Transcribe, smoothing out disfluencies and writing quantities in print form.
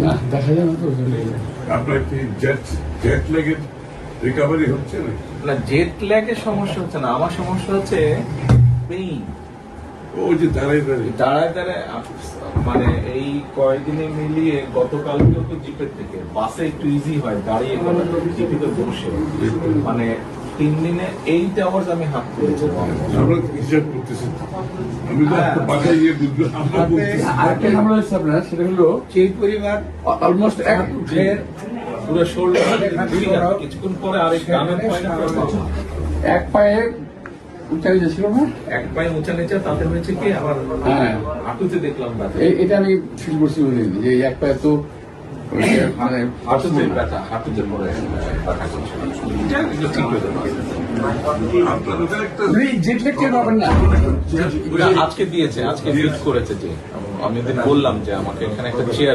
না দেখা যায় না তো। আপনার কি জেট লেগের রিকভারি হচ্ছে না? না, জেট ল্যাগের সমস্যা হচ্ছে না, আমার সমস্যা হচ্ছে পেইন। ওই যে দাঁড়ায় দাঁড়ায় দাঁড়ায় দাঁড়ায় মানে এই কয়েকদিনে মিলিয়ে গতকালকেও তো জিপের থেকে বাসে একটু ইজি হয়, দাঁড়িয়ে জিপিতে বসে মানে 3 দিনে 8 আওয়ার্স আমি হাত তুলেছি। আমরা হিসাব করতেছি, আমি তো বাসায় গিয়ে বুঝলাম। আমরা বলতেছি আরেকটা ঝামেলা হচ্ছে আপনার, সেটা হলো সেই পরিবার অলমোস্ট পুরো শোল্ডার কিছুক্ষণ পরে আরেক কানের পয়না এক পায়ে উঁচা নিচে ছিল না। এক পায়ে উঁচা নিচে, তাতে হয়েছে কি আবার হ্যাঁ, হাঁটুতে দেখলাম ব্যথা। এটা আমি ফিল করছি বুঝলেন, যে এই এক পায়ে তো মানে হাঁটুতে ব্যথা, হাঁটুতে পরে ব্যথা করছে। এগুলো ঠিক হয়ে যাবে। আপনাদের একটা জেট ল্যাগ টের পাবেন না। আজকে দিয়েছে, আজকে ফিট করেছে যে আমি ওদের বললাম যে আমাকে এখানে একটা চেয়ার